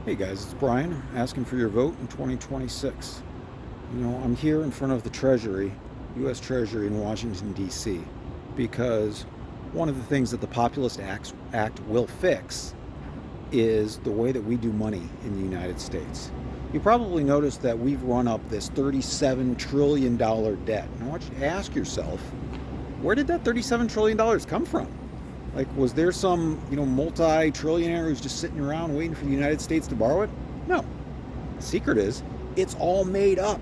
Hey guys, it's Brian asking for your vote in 2026. I'm here in front of the Treasury, US Treasury in Washington, D.C., because one of the things that the Act will fix is the way that we do money in the United States. You probably noticed that we've run up this $37 trillion debt. And I want you to ask yourself, where did that $37 trillion come from? Like, was there some, multi-trillionaire who's just sitting around waiting for the United States to borrow it? No. The secret is, it's all made up.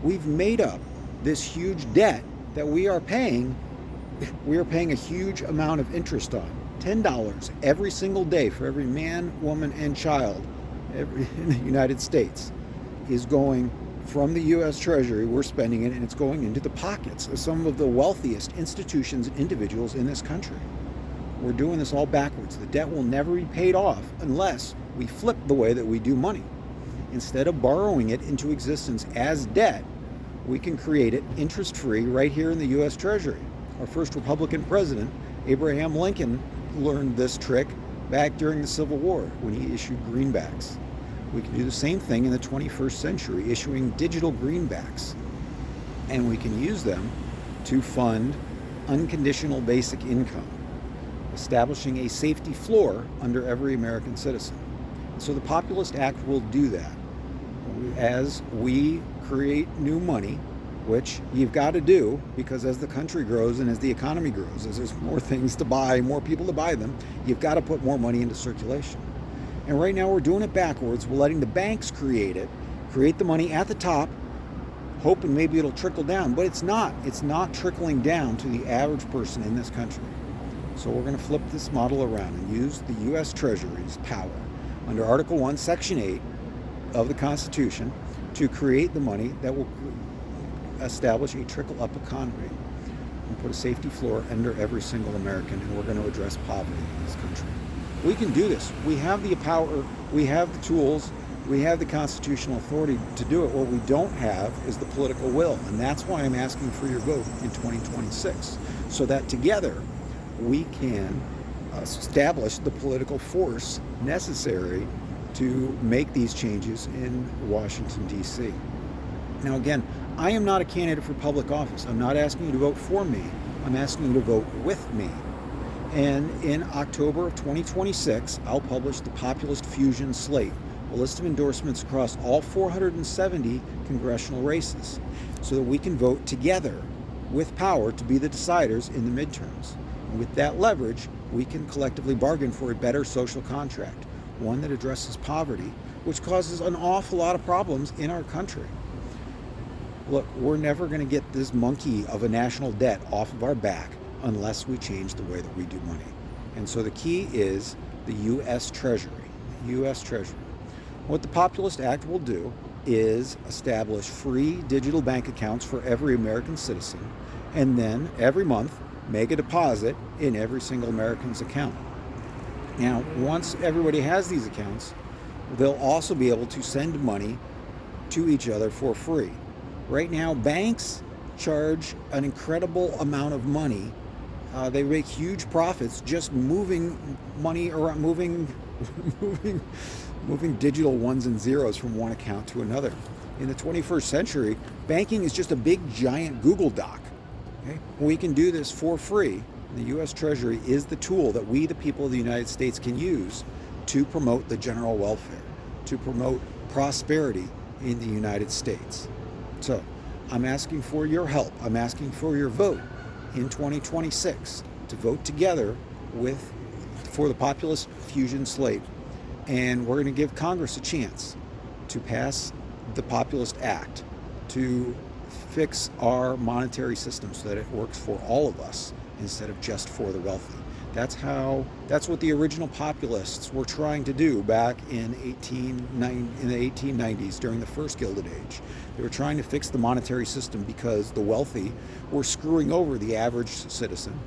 We've made up this huge debt that we are paying. We are paying a huge amount of interest on. $10 every single day for every man, woman, and child in the United States is going from the U.S. Treasury. We're spending it, and it's going into the pockets of some of the wealthiest institutions and individuals in this country. We're doing this all backwards. The debt will never be paid off unless we flip the way that we do money. Instead of borrowing it into existence as debt, we can create it interest-free right here in the U.S. Treasury. Our first Republican president, Abraham Lincoln, learned this trick back during the Civil War when he issued greenbacks. We can do the same thing in the 21st century, issuing digital greenbacks. And we can use them to fund unconditional basic income, establishing a safety floor under every American citizen. So the Populist Act will do that. As we create new money, which you've got to do because as the country grows and as the economy grows, as there's more things to buy, more people to buy them, you've got to put more money into circulation. And right now we're doing it backwards. We're letting the banks create the money at the top, hoping maybe it'll trickle down, but it's not. It's not trickling down to the average person in this country. So we're going to flip this model around and use the U.S. Treasury's power under Article 1, Section 8 of the Constitution to create the money that will establish a trickle-up economy and put a safety floor under every single American, and we're going to address poverty in this country. We can do this. We have the power, we have the tools, we have the constitutional authority to do it. What we don't have is the political will, and that's why I'm asking for your vote in 2026, so that together we can establish the political force necessary to make these changes in Washington, D.C. Now, again, I am not a candidate for public office. I'm not asking you to vote for me. I'm asking you to vote with me. And in October of 2026, I'll publish the Populist Fusion Slate, a list of endorsements across all 470 congressional races, so that we can vote together with power to be the deciders in the midterms. And with that leverage, we can collectively bargain for a better social contract, one that addresses poverty, which causes an awful lot of problems in our country. Look, we're never going to get this monkey of a national debt off of our back unless we change the way that we do money. And so the key is the U.S. Treasury. U.S. Treasury. What the Populist Act will do is establish free digital bank accounts for every American citizen, and then every month make a deposit in every single American's account. Now, once everybody has these accounts, they'll also be able to send money to each other for free. Right now, banks charge an incredible amount of money. They make huge profits just moving money around, moving digital ones and zeros from one account to another. In the 21st century, banking is just a big, giant Google Doc. Okay? We can do this for free. The U.S. Treasury is the tool that we, the people of the United States, can use to promote the general welfare, to promote prosperity in the United States. So I'm asking for your help. I'm asking for your vote in 2026 to vote together for the Populist Fusion Slate. And we're going to give Congress a chance to pass the Populist Act to fix our monetary system so that it works for all of us instead of just for the wealthy. That's what the original populists were trying to do back in the 1890s during the first Gilded Age. They were trying to fix the monetary system because the wealthy were screwing over the average citizen.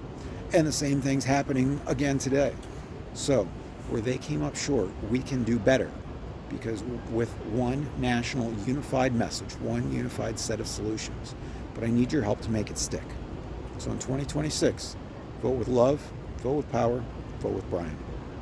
And the same thing's happening again today. So, where they came up short, we can do better, because with one national unified message, one unified set of solutions. But I need your help to make it stick. So in 2026, vote with love, vote with power, vote with Brian.